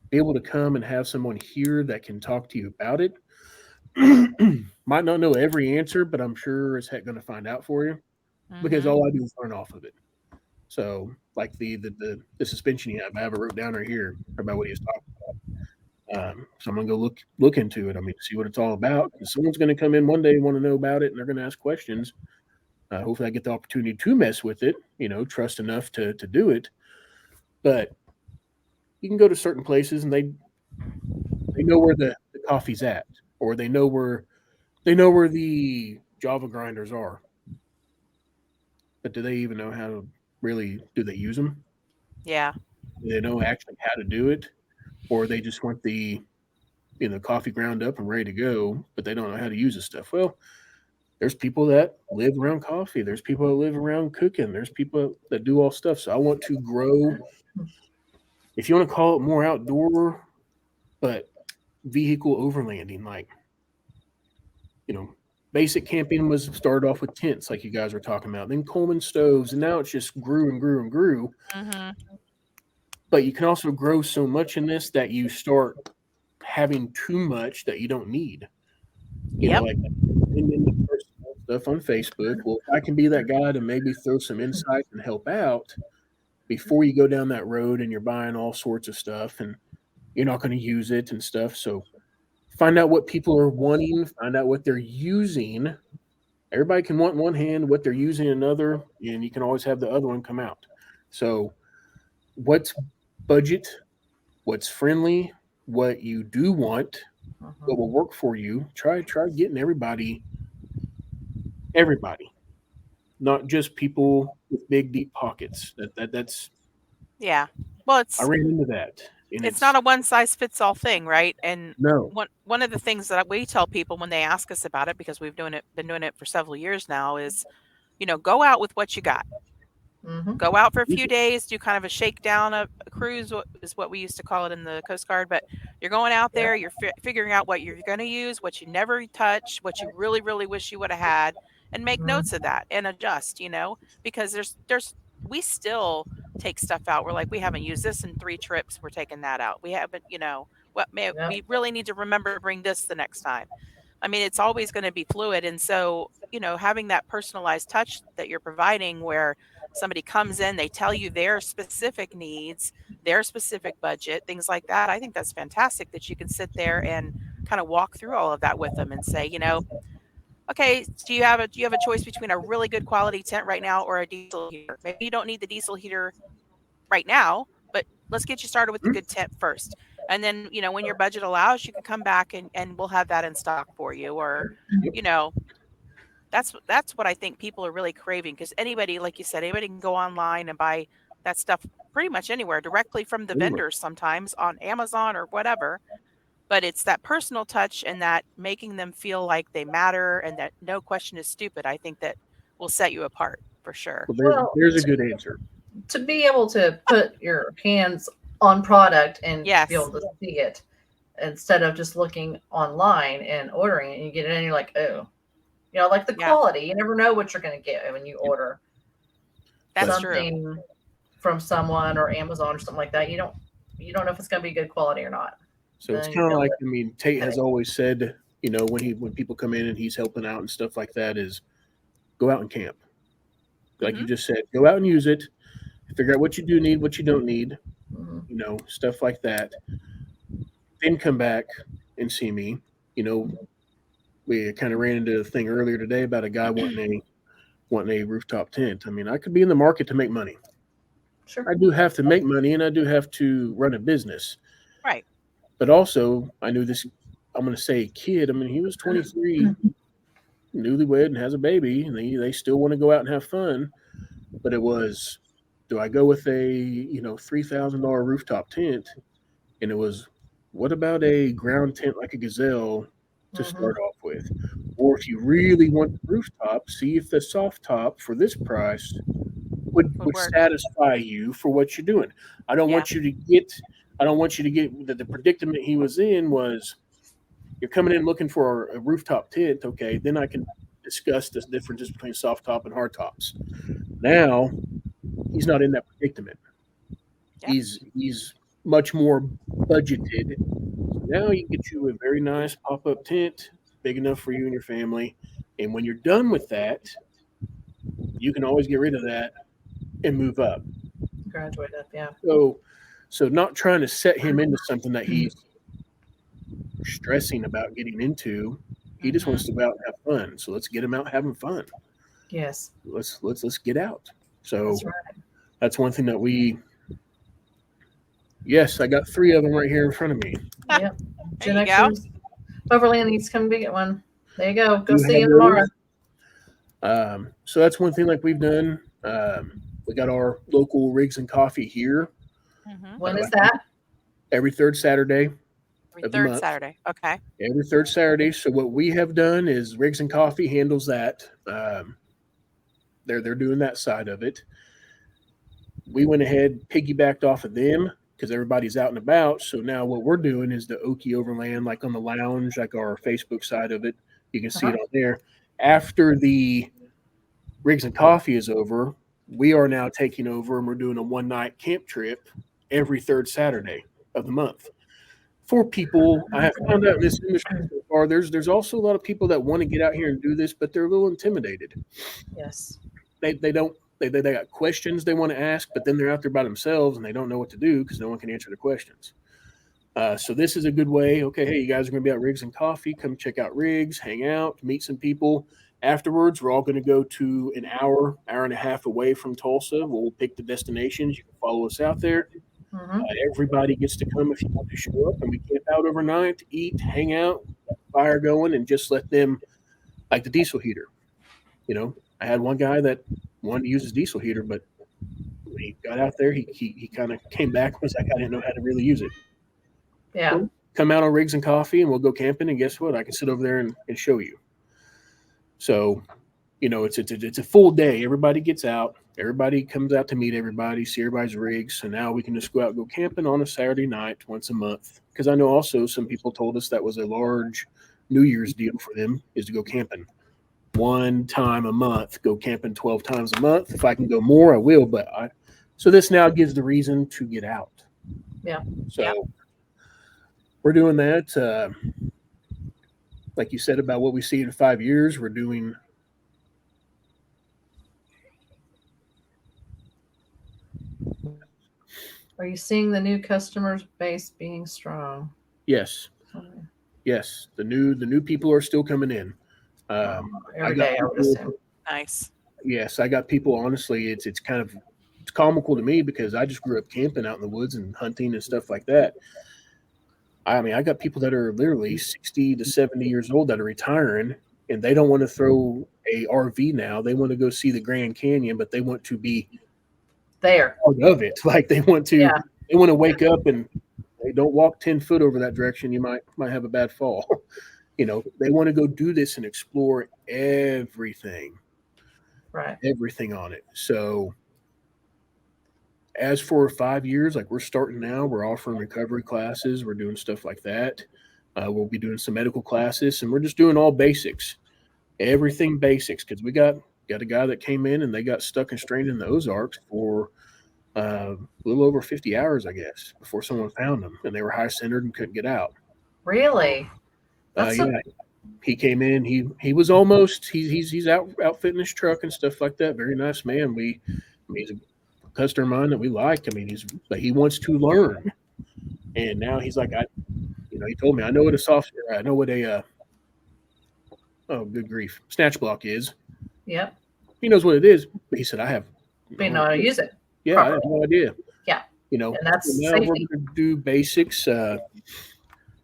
Be able to come and have someone here that can talk to you about it. Might not know every answer, but I'm sure as heck going to find out for you because all I do is learn off of it. So, like the suspension you have, I have it wrote down right here about what he was talking about. So I'm gonna go look into it. I mean, see what it's all about. Someone's gonna come in one day and want to know about it, and they're gonna ask questions. Hopefully, I get the opportunity to mess with it. Trust enough to do it. But you can go to certain places and they know where the coffee's at, or they know where the Java grinders are. But do they even know how to really? Do they use them? Yeah. Do they know actually how to do it, or they just want the coffee ground up and ready to go, but they don't know how to use the stuff? Well, there's people that live around coffee. There's people that live around cooking. There's people that do all stuff. So I want to grow. If you want to call it more outdoor, but vehicle overlanding, like basic camping was started off with tents, like you guys were talking about, then Coleman stoves, and now it's just grew and grew and grew. But you can also grow so much in this that you start having too much that you don't need. Like the personal stuff on Facebook. Well, if I can be that guy to maybe throw some insight and help out before you go down that road and you're buying all sorts of stuff and you're not going to use it and stuff. So find out what people are wanting, find out what they're using. Everybody can want in one hand what they're using in another, and you can always have the other one come out. So what's budget, what's friendly, what you do want, what will work for you. Try getting everybody, not just people with big deep pockets. That's yeah. Well, I ran into that. It's not a one size fits all thing, right? And no. One of the things that we tell people when they ask us about it, because we've been doing it for several years now, is go out with what you got. Go out for a few days, do kind of a shakedown, a cruise is what we used to call it in the Coast Guard. But you're going out there, you're figuring out what you're going to use, what you never touch, what you really, really wish you would have had, and make notes of that and adjust, because we still take stuff out. We're like, we haven't used this in 3 trips. We're taking that out. We haven't, we really need to remember to bring this the next time. I mean, it's always going to be fluid. And so, having that personalized touch that you're providing where somebody comes in, they tell you their specific needs, their specific budget, things like that. I think that's fantastic that you can sit there and kind of walk through all of that with them and say, okay, do you have a choice between a really good quality tent right now or a diesel heater? Maybe you don't need the diesel heater right now, but let's get you started with the good tent first. And then, when your budget allows, you can come back and we'll have that in stock for you. Or, That's what I think people are really craving, because anybody, like you said, anybody can go online and buy that stuff pretty much anywhere, directly from the vendors, sometimes on Amazon or whatever. But it's that personal touch and that making them feel like they matter and that no question is stupid. I think that will set you apart for sure. Well, there's a good answer. To be able to put your hands on product and Yes. be able to see it instead of just looking online and ordering it, and you get it and you're like, oh, you know, like the quality. You never know what you're going to get when you order something from someone or Amazon or something like that. You don't know if it's going to be good quality or not. So it's kind of like, I mean, Tate has always said, you know, when people come in and he's helping out and stuff like that, is go out and camp. Like you just said, go out and use it. Figure out what you do need, what you don't need, you know, stuff like that. Then come back and see me. You know, we kind of ran into a thing earlier today about a guy wanting a rooftop tent. I mean, I could be in the market to make money. Sure. I do have to make money, and I do have to run a business. Right. But also, I knew this, I'm going to say kid. I mean, he was 23, newlywed, and has a baby, and they still want to go out and have fun. But it was, do I go with a, $3,000 rooftop tent? And it was, what about a ground tent like a Gazelle to start off with? Or if you really want the rooftop, see if the soft top for this price would satisfy you for what you're doing. I don't want you to get the predicament he was in was, you're coming in looking for a rooftop tent. Okay, then I can discuss the differences between soft top and hard tops. Now he's not in that predicament. Yeah. He's much more budgeted. Now you get you a very nice pop-up tent, big enough for you and your family. And when you're done with that, you can always get rid of that and move up. Graduate up, yeah. So not trying to set him into something that he's stressing about getting into. He just wants to go out and have fun. So let's get him out having fun. Yes. Let's get out. So that's right. That's one thing that yes, I got 3 of them right here in front of me. Yep. Gen Xers Overland needs to come get one. There you go. Go see him tomorrow. So that's one thing like we've done. We got our local Rigs and Coffee here. When is that? Every third Saturday. Every third Saturday. Okay. Every third Saturday. So what we have done is Rigs and Coffee handles that. They're doing that side of it. We went ahead, piggybacked off of them because everybody's out and about. So now what we're doing is the Okie Overland, like on the lounge, like our Facebook side of it. You can see it on there. After the Rigs and Coffee is over, we are now taking over and we're doing a one-night camp trip every third Saturday of the month. For people, I have found out in this industry so far, there's also a lot of people that want to get out here and do this, but they're a little intimidated. Yes. They got questions they want to ask, but then they're out there by themselves and they don't know what to do because no one can answer their questions. So this is a good way. Okay, hey, you guys are going to be at Rigs and Coffee. Come check out Rigs, hang out, meet some people. Afterwards, we're all going to go to an hour and a half away from Tulsa. We'll pick the destinations. You can follow us out there. Everybody gets to come if you want to show up, and we camp out overnight, eat, hang out, fire going, and just let them, like the diesel heater. You know, I had one guy that wanted to use his diesel heater, but when he got out there, he kind of came back and was like, I didn't know how to really use it. Yeah. So come out on Rigs and Coffee, and we'll go camping, and guess what? I can sit over there and show you. So, you know, it's a full day. Everybody gets out. Everybody comes out to meet everybody, see everybody's rigs. So now we can just go out and go camping on a Saturday night once a month. Because I know also some people told us that was a large New Year's deal for them is to go camping. One time a month, go camping 12 times a month. If I can go more, I will. So this now gives the reason to get out. Yeah. So we're doing that. Like you said about what we see in 5 years, we're doing. Are you seeing the new customer base being strong? Yes. Yes. The new people are still coming in. Every day, I would assume. Nice. Yes, I got people. Honestly, it's comical to me because I just grew up camping out in the woods and hunting and stuff like that. I mean, I got people that are literally 60 to 70 years old that are retiring, and they don't want to throw a RV now. They want to go see the Grand Canyon, but they want to be there part of it. Like they want to wake up and they don't walk 10 foot over that direction. You might have a bad fall. They want to go do this and explore everything. Right. Everything on it. So as for 5 years, like we're starting now, we're offering recovery classes. We're doing stuff like that. We'll be doing some medical classes, and we're just doing all basics, everything basics. Because we got a guy that came in and they got stuck and strained in the Ozarks for a little over 50 hours, I guess, before someone found them, and they were high centered and couldn't get out. Really? He came in. He was almost. He's outfitting his truck and stuff like that. Very nice man. He's a customer of mine that we like. But he wants to learn, and now he's like, he told me, I know what good grief, snatch block is. Yep. He knows what it is, but he said, I have. But you know how to use it. Yeah, properly. I have no idea. Yeah. And that's now we're going to do basics. I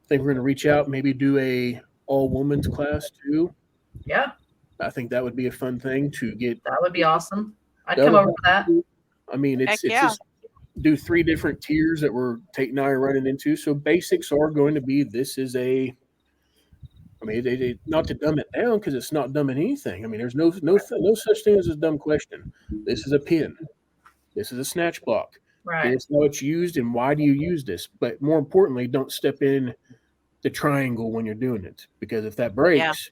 think we're going to reach out, maybe do a all women's class too. Yeah. I think that would be a fun thing to get. That would be awesome. I'd come over for that. I mean, it's just do 3 different tiers that Tate and I are running into. So basics are going to be, not to dumb it down because it's not dumb in anything. I mean, there's no such thing as a dumb question. This is a pin. This is a snatch block. Right. Here's how it's used and why do you use this? But more importantly, don't step in the triangle when you're doing it, because if that breaks,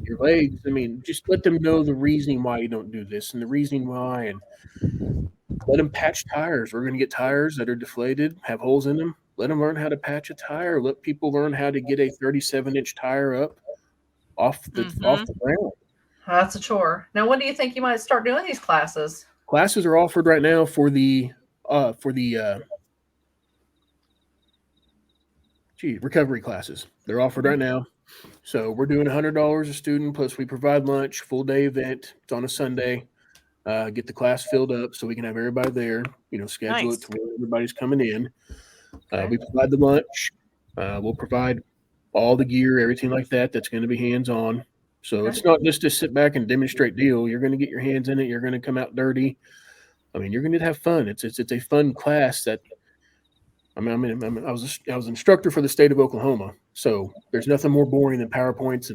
your legs, just let them know the reasoning why you don't do this and the reasoning why, and let them patch tires. We're going to get tires that are deflated, have holes in them. Let them learn how to patch a tire. Let people learn how to get a 37-inch tire up off the ground. That's a chore. Now, when do you think you might start doing these classes? Classes are offered right now for the recovery classes. They're offered right now. So we're doing $100 a student, plus we provide lunch, full day event. It's on a Sunday. Get the class filled up so we can have everybody there, schedule it to where everybody's coming in. We provide the lunch. We'll provide all the gear, everything like that. That's going to be hands-on. So it's not just to sit back and demonstrate deal. You're going to get your hands in it. You're going to come out dirty. You're going to have fun. It's a fun class that, I was an instructor for the state of Oklahoma. So there's nothing more boring than PowerPoints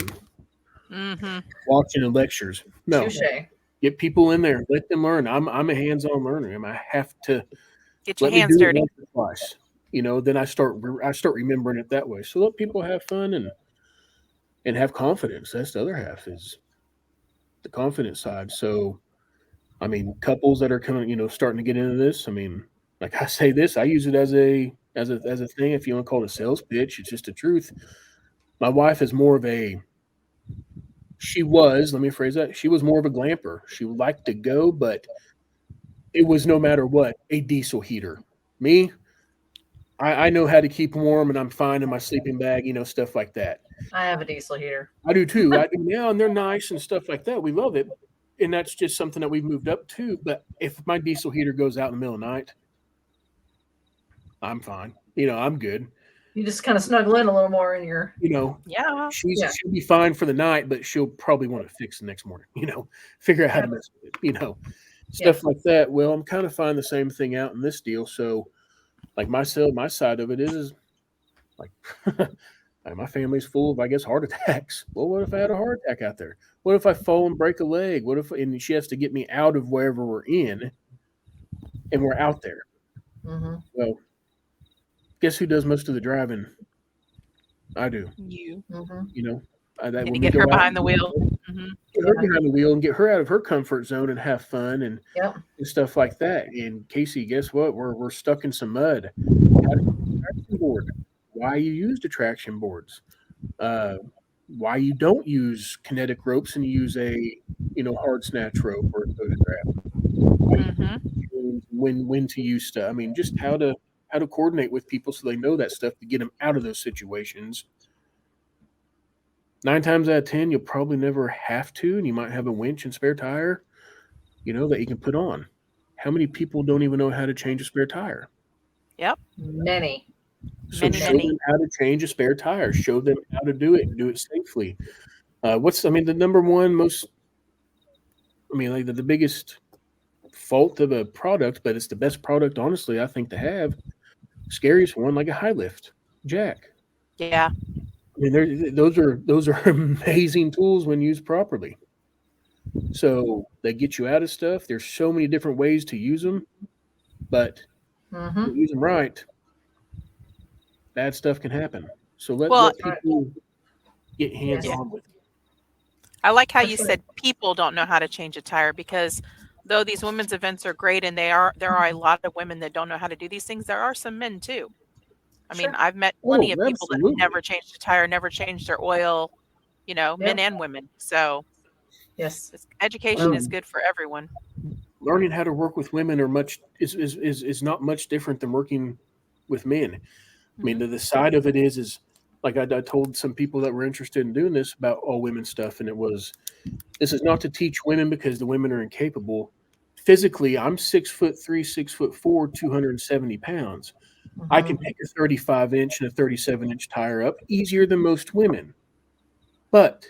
and watching and lectures. No. Touché. Get people in there. Let them learn. I'm a hands-on learner. I have to get your hands dirty. Twice. Then I start remembering it that way. So let people have fun and have confidence. That's the other half, is the confidence side. So, couples that are coming, starting to get into this. Like I say this, I use it as a thing. If you want to call it a sales pitch, it's just the truth. My wife is more of a. She was more of a glamper. She would like to go, but it was no matter what, a diesel heater. Me, I know how to keep warm, and I'm fine in my sleeping bag, stuff like that. I have a diesel heater. I do too. I do now, and they're nice and stuff like that. We love it, and that's just something that we've moved up to. But if my diesel heater goes out in the middle of the night, I'm fine. I'm good. You just kind of snuggle in a little more in your, she'll be fine for the night, but she'll probably want to fix the next morning, figure out how to mess with it, stuff like that. Well, I'm kind of finding the same thing out in this deal. So like my side of it is like, my family's full of, I guess, heart attacks. Well, what if I had a heart attack out there? What if I fall and break a leg? And she has to get me out of wherever we're in, and we're out there. Mm-hmm. Well, guess who does most of the driving? I do. You. Mm-hmm. Get her behind the wheel. Mm-hmm. Get her behind the wheel and get her out of her comfort zone and have fun and stuff like that. And Casey, guess what? We're stuck in some mud. Traction board. Why you use the traction boards? Why you don't use kinetic ropes and you use a hard snatch rope or a toe strap? When to use stuff. Just how to coordinate with people so they know that stuff to get them out of those situations. 9 times out of 10, you'll probably never have to, and you might have a winch and spare tire, that you can put on. How many people don't even know how to change a spare tire? Yep. Many. So show them how to change a spare tire. Show them how to do it and do it safely. The number one most, like the biggest fault of a product, but it's the best product, honestly, I think to have. Scariest one, like a high lift jack. Yeah. Those are amazing tools when used properly. So they get you out of stuff. There's so many different ways to use them, but if you use them right, bad stuff can happen. So let people get hands on with it. I like how you said people don't know how to change a tire, because though these women's events are great and there are a lot of women that don't know how to do these things, there are some men too. I mean, I've met plenty of people that never changed a tire, never changed their oil, men and women. So yes, education is good for everyone. Learning how to work with women is not much different than working with men. I mean, the side of it is like I told some people that were interested in doing this about all women stuff, and this is not to teach women because the women are incapable. Physically, I'm 6'3", 6'4", 270 pounds. I can pick a 35-inch and a 37-inch tire up easier than most women. But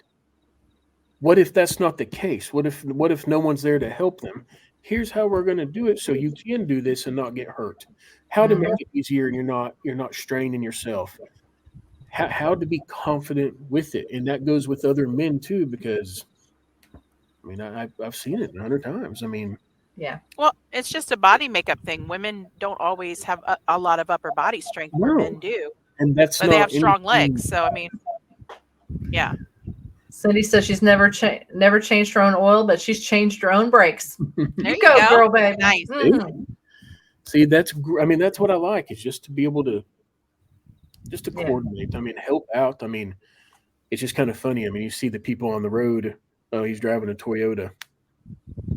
what if that's not the case? What if no one's there to help them? Here's how we're going to do it so you can do this and not get hurt. How to make it easier and you're not straining yourself. How to be confident with it, and that goes with other men too, because I've seen it 100 times. Yeah. Well, it's just a body makeup thing. Women don't always have a lot of upper body strength where men do. And that's but they have strong legs. So, yeah. Cindy says she's never changed her own oil, but she's changed her own brakes. There you go, girl, baby. Nice. See, that's what I like, is just to be able to coordinate. Help out. It's just kind of funny. You see the people on the road. Oh, he's driving a Toyota.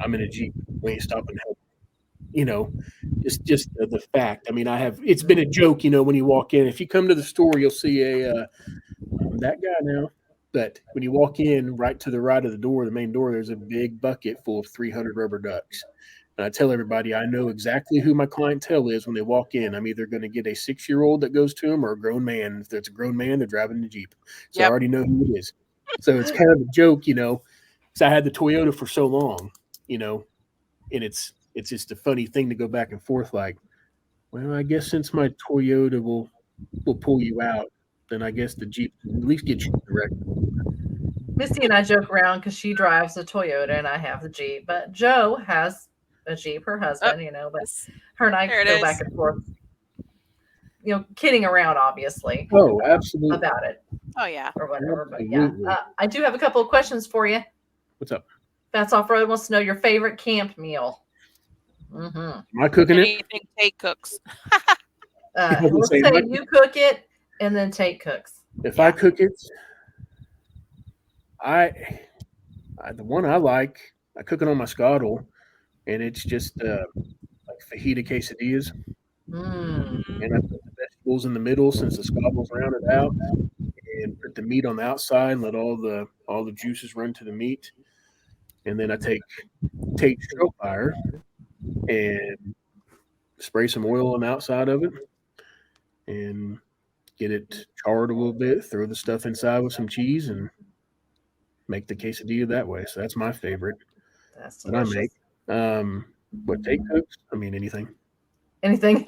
I'm in a Jeep. We ain't stopping to help. Just the fact. It's been a joke, when you walk in. If you come to the store, you'll see that guy now. But when you walk in, right to the right of the door, the main door, there's a big bucket full of 300 rubber ducks. And I tell everybody, I know exactly who my clientele is when they walk in. I'm either going to get a 6-year-old that goes to them or a grown man. If there's a grown man, they're driving the Jeep. So I already know who it is. So it's kind of a joke, because I had the Toyota for so long, and it's just a funny thing to go back and forth like, well, I guess since my Toyota will pull you out, then I guess the Jeep will at least get you direct. Misti and I joke around because she drives a Toyota and I have the Jeep, but Joe has a Jeep, her husband, but her and I go back and forth, kidding around, obviously. Oh, absolutely. About it. Oh, yeah. Or whatever. But yeah, I do have a couple of questions for you. What's up? That's all. Freud wants to know your favorite camp meal. Am I cooking Anything Tate cooks? Let's say you cook it and then Tate cooks. If I cook it, the one I like, I cook it on my scuttle, and it's just like fajita quesadillas. And I put the vegetables in the middle since the scuttle's rounded out, and put the meat on the outside and let all the juices run to the meat. And then I take Tate stroke fire and spray some oil on the outside of it and get it charred a little bit, throw the stuff inside with some cheese, and make the quesadilla that way. So that's my favorite. That's that I make. What Tate cooks? Anything. Anything?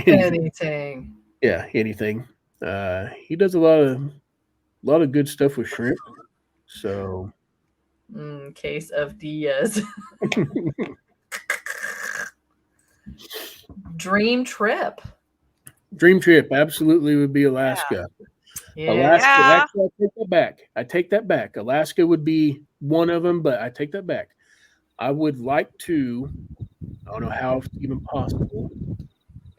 Anything. Yeah, anything. He does a lot of good stuff with shrimp. So case of Diaz. Dream trip absolutely would be Alaska. Yeah. Alaska. Actually, I take that back. Alaska would be one of them, but I take that back. I would like to, I don't know how it's even possible,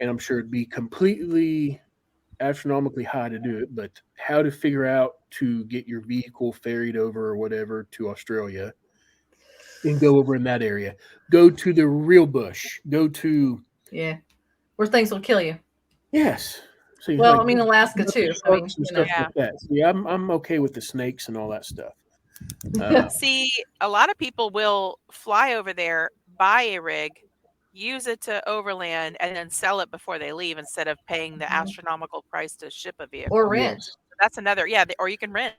and I'm sure it'd be completely astronomically high to do it, but how to figure out to get your vehicle ferried over or whatever to Australia and go over in that area. Go to the real bush. Go to where things will kill you. Yes. So Alaska too. Stuff like that. Yeah, I'm okay with the snakes and all that stuff. See, a lot of people will fly over there, buy a rig, use it to overland, and then sell it before they leave instead of paying the astronomical price to ship a vehicle. Or rent. That's another, or you can rent.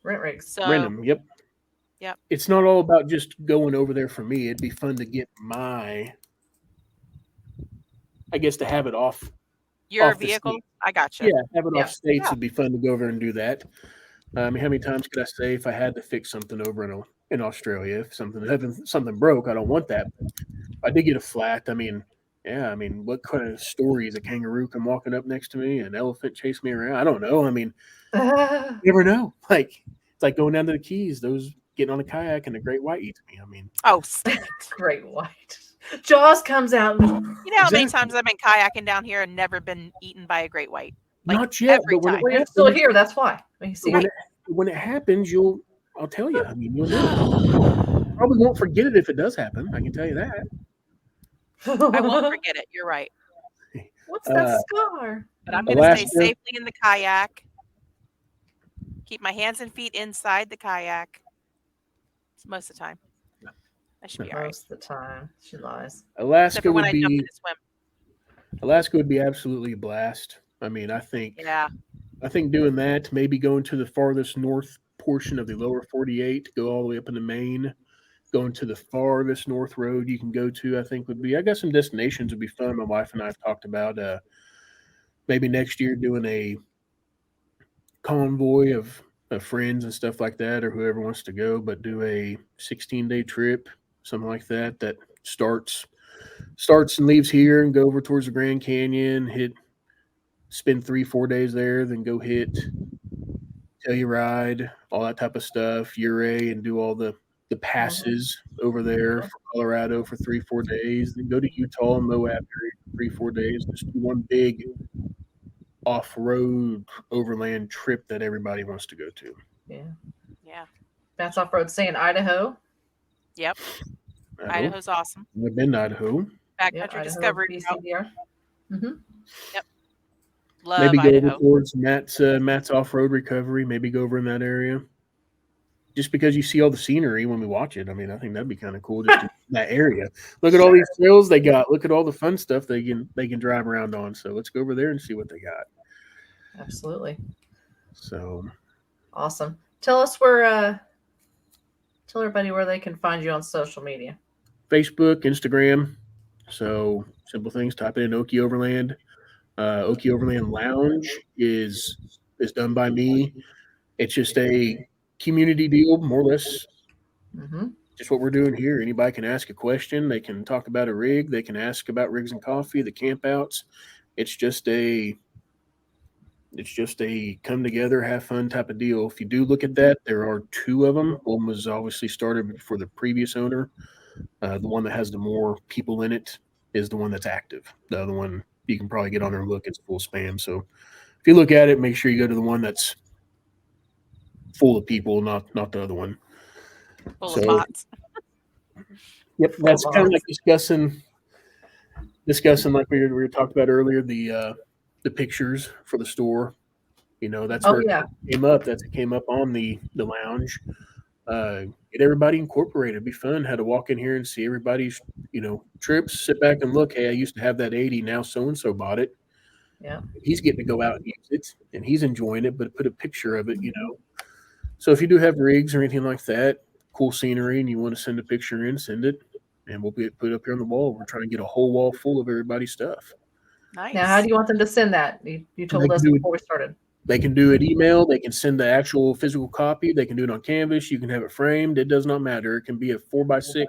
Rent rigs. So Rent them. Yep. Yep. It's not all about just going over there for me. It'd be fun to get to have it off. Your off the vehicle? state. I gotcha. Yeah, have it off states Yeah. would be fun to go over and do that. I mean, how many times could I say if I had to fix something over in Australia, if something broke, I don't want that. But if I did get a flat, I mean, what kind of stories? A kangaroo come walking up next to me, an elephant chase me around? I don't know. I mean, you never know. Like it's like going down to the Keys, those getting on a kayak and a great white eats me. I mean, Oh, stop it. Great white. Jaws comes out. You know how many Exactly. times I've been kayaking down here and never been eaten by a great white? Like, not yet, every but when time. Well, you're still here. That's why. You see, when it happens, I'll tell you. I mean, you'll know. Probably won't forget it if it does happen. I can tell you that. I won't forget it. You're right. What's that scar? But I'm going to stay Alaska. safely in the kayak. Keep my hands and feet inside the kayak. Most of the time. I should be all right. Most of the time, she lies. Except for when I jump in to swim. Alaska would be absolutely a blast. I mean, I think doing that, maybe going to the farthest north portion of the lower 48, go all the way up into Maine, going to the farthest north road you can go to, I think I got some destinations would be fun. My wife and I have talked about maybe next year doing a convoy of friends and stuff like that, or whoever wants to go, but do a 16-day trip, something like that starts and leaves here and go over towards the Grand Canyon, spend 3-4 days there, then go hit Telluride, all that type of stuff, Ouray, and do all the passes over there for Colorado for 3-4 days, then go to Utah and Moab for 3-4 days. Just do one big off-road overland trip that everybody wants to go to. Yeah. That's off-road saying Idaho. Yep. Idaho's awesome. I've been to Idaho. Backcountry Discovery. BCDR. Mm-hmm. Yep. Love maybe go Idaho. over towards Matt's off-road recovery. Maybe go over in that area. Just because you see all the scenery when we watch it. I mean, I think that'd be kind of cool just in that area. Look at all these trails they got. Look at all the fun stuff they can drive around on. So let's go over there and see what they got. Absolutely. So awesome. Tell us tell everybody where they can find you on social media. Facebook, Instagram. So simple things. Type in Okie Overland. Okie Overland Lounge is done by me. It's just a community deal, more or less. Mm-hmm. Just what we're doing here. Anybody can ask a question. They can talk about a rig. They can ask about rigs and coffee, the campouts. It's just a come together, have fun type of deal. If you do look at that, there are 2 of them. One was obviously started for the previous owner. The one that has the more people in it is the one that's active. The other one you can probably get on there and look. It's full spam. So if you look at it, make sure you go to the one that's full of people, not the other one. Full of bots. Yep, that's kind of like discussing like we were talking about earlier, the pictures for the store. You know, that's where it came up. It came up on the lounge. Get everybody incorporated. It'd be fun. Had to walk in here and see everybody's, trips, sit back and look, hey, I used to have that 80, now so-and-so bought it. Yeah. He's getting to go out and use it, and he's enjoying it, but put a picture of it, So if you do have rigs or anything like that, cool scenery, and you want to send a picture in, send it, and we'll put it up here on the wall. We're trying to get a whole wall full of everybody's stuff. Nice. Now, how do you want them to send that? You told us before we started. They can do it email. They can send the actual physical copy. They can do it on canvas. You can have it framed. It does not matter. It can be a 4x6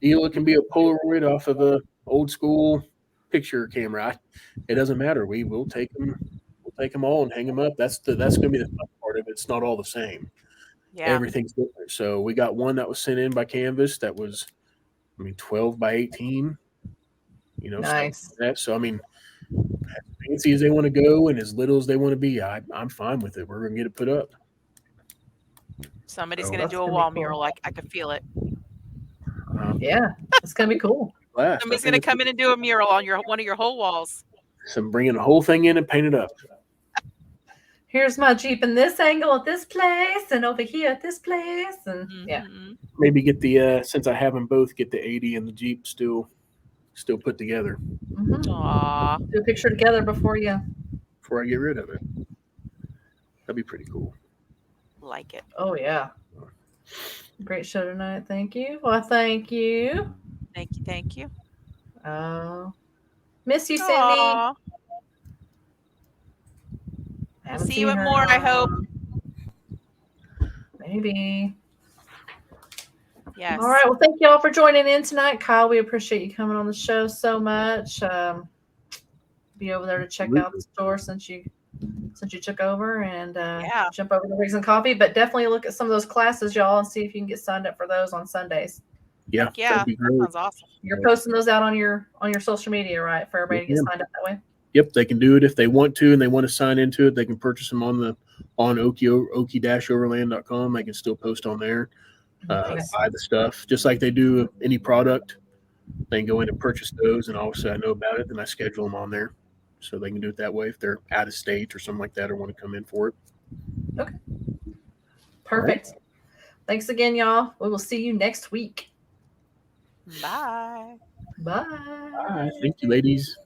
deal. It can be a Polaroid off of a old school picture camera. It doesn't matter. We will take them. We'll take them all and hang them up. That's going to be the fun part of it. It's not all the same. Yeah. Everything's different. So we got one that was sent in by canvas that was, 12 by 18. Nice. Like that. So as fancy as they want to go and as little as they want to be, I'm fine with it. We're going to get it put up. Somebody's going to do a wall mural. I can feel it. Yeah, it's going to be cool. Somebody's going to come in and do a mural on one of your whole walls. So I'm bringing the whole thing in and paint it up. Here's my Jeep in this angle at this place and over here at this place. And yeah. Maybe get the, since I have them both, get the 80 and the Jeep still put together. Mm-hmm. Aww. Do a picture together before I get rid of it. That'd be pretty cool. like it. Oh, yeah. Great show tonight. Thank you. Well, thank you. Thank you. Thank you. Miss you, Cindy. Aww. We'll see you at more, I hope. Maybe. Yes. All right. Well, thank you all for joining in tonight. Kyle, we appreciate you coming on the show so much. Be over there to check out the store since you took over, and jump over to Rigs and Coffee. But definitely look at some of those classes, y'all, and see if you can get signed up for those on Sundays. Yeah, that'd be great. That sounds awesome. You're posting those out on your social media, right, for everybody to get signed up that way? Yep, they can do it if they want to, and they want to sign into it. They can purchase them on Okie-Overland.com. They can still post on there, buy the stuff just like they do any product. They can go in and purchase those, and obviously I know about it, and I schedule them on there, so they can do it that way if they're out of state or something like that or want to come in for it. Okay, perfect. Right. Thanks again, y'all. We will see you next week. Bye. Bye. Bye. Thank you, ladies.